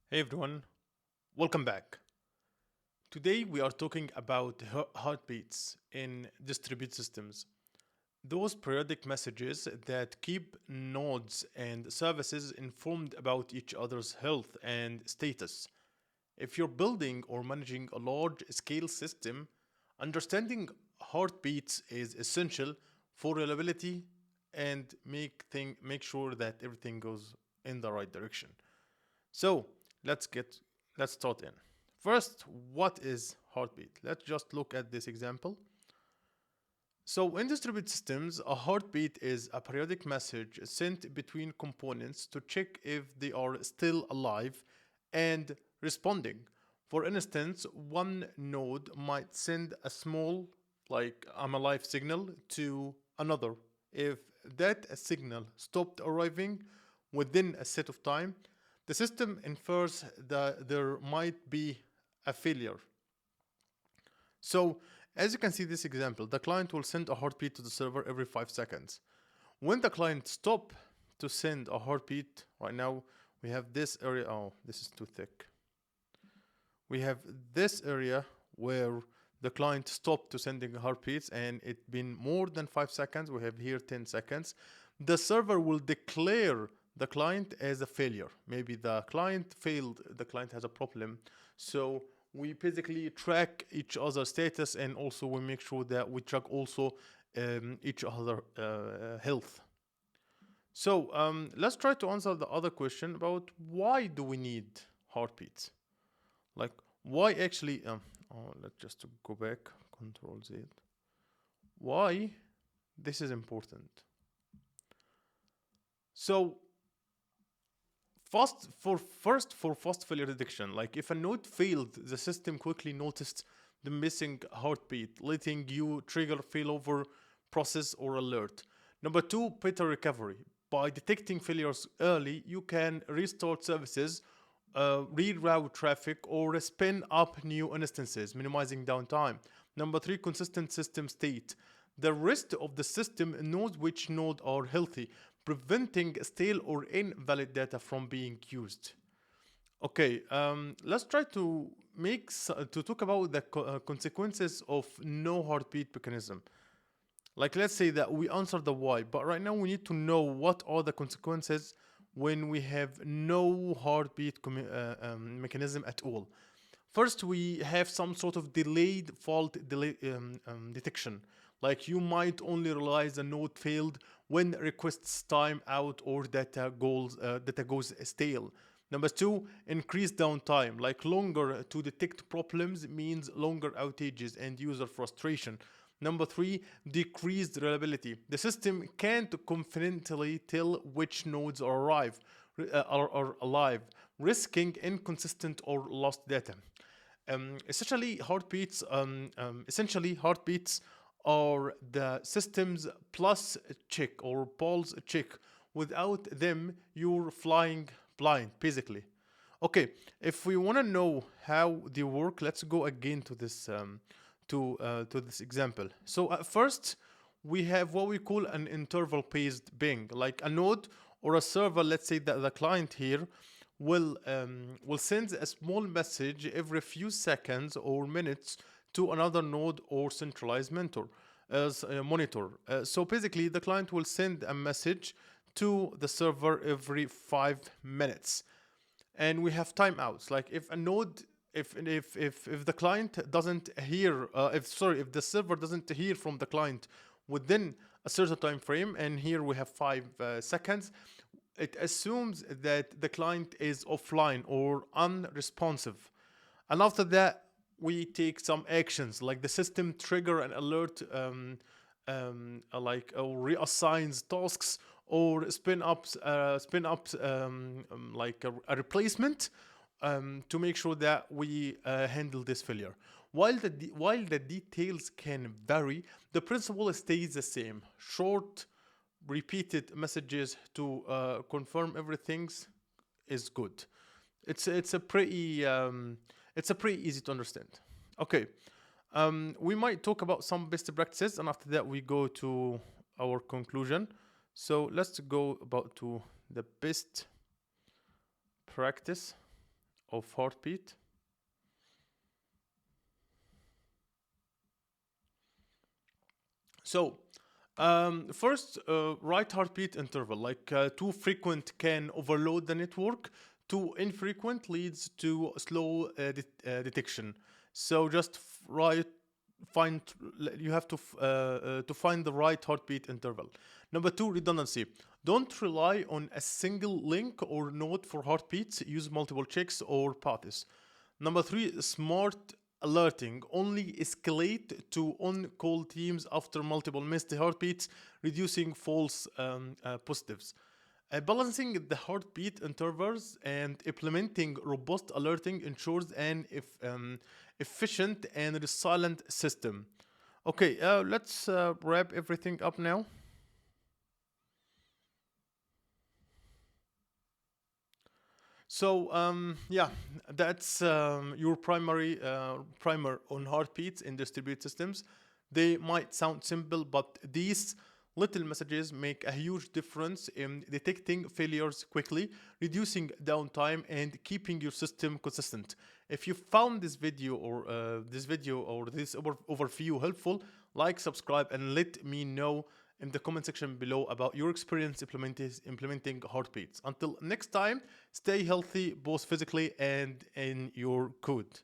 Hey everyone, welcome back. Today we are talking about heartbeats in distributed systems. Those periodic messages that keep nodes and services informed about each other's health and status. If you're building or managing a large scale system, understanding heartbeats is essential for reliability and make sure that everything goes in the right direction. So let's get let's start in. First, what is heartbeat? Let's just look at this example. So in distributed systems, a heartbeat is a periodic message sent between components to check if they are still alive and responding. For instance, one node might send a small, like I'm alive signal to another. If that signal stopped arriving within a set of time, the system infers that there might be a failure. So, as you can see this example, the client will send a heartbeat to the server every 5 seconds. When the client stop to send a heartbeat, right now we have this area, oh, this is too thick. We have this area where the client stopped to sending heartbeats and it been more than 5 seconds. We have here 10 seconds. The server will declare the client as a failure. Maybe the client failed, the client has a problem. So we basically track each other's status, and also we make sure that we track also each other health. So let's try to answer the other question about why do we need heartbeats? Like why actually? Let's just go back. Control Z. Why this is important? So fast failure detection. Like if a node failed, the system quickly noticed the missing heartbeat, letting you trigger failover process or alert. Number two, better recovery. By detecting failures early, you can restart services, reroute traffic, or spin up new instances, minimizing downtime. Number three, consistent system state. The rest of the system knows which nodes are healthy, preventing stale or invalid data from being used. Okay, let's try to to talk about the consequences of no heartbeat mechanism. Like let's say that we answer the why, but right now we need to know what are the consequences when we have no heartbeat mechanism at all. First, we have some sort of delayed fault detection. Like you might only realize a node failed when requests time out or data goes stale. Number two, increased downtime. Like longer to detect problems means longer outages and user frustration. Number three, decreased reliability. The system can't confidently tell which nodes are alive, risking inconsistent or lost data. Essentially, heartbeats are the system's plus check or pulse check. Without them, you're flying blind, basically. Okay, if we want to know how they work, let's go again to this example. So at first, we have what we call an interval-based ping, like a node or a server. Let's say that the client here will send a small message every few seconds or minutes to another node or centralized mentor as a monitor. So basically, the client will send a message to the server every 5 minutes, and we have timeouts. Like if a node, if the client doesn't hear, if the server doesn't hear from the client within a certain time frame, and here we have 5 seconds, it assumes that the client is offline or unresponsive. And after that, we take some actions, like the system trigger an alert, like or reassigns tasks or spin ups like a replacement to make sure that we handle this failure. While the details can vary, the principle stays the same. Short, repeated messages to confirm everything is good. It's a pretty easy to understand. Okay, we might talk about some best practices, and after that we go to our conclusion. So let's go about to the best practice. of heartbeat. So, first, right heartbeat interval, like too frequent can overload the network, too infrequent leads to slow detection. So just right, find you have to find the right heartbeat interval. Number two, redundancy. Don't rely on a single link or node for heartbeats. Use multiple checks or paths. Number three, smart alerting. Only escalate to on-call teams after multiple missed heartbeats, reducing false positives. Balancing the heartbeat intervals and implementing robust alerting ensures an efficient and resilient system. Okay, let's wrap everything up now. So yeah, that's your primary primer on heartbeats in distributed systems. They might sound simple, but these little messages make a huge difference in detecting failures quickly, reducing downtime, and keeping your system consistent. If you found this overview helpful, like, subscribe, and let me know in the comment section below about your experience implementing heartbeats. Until next time, stay healthy both physically and in your code.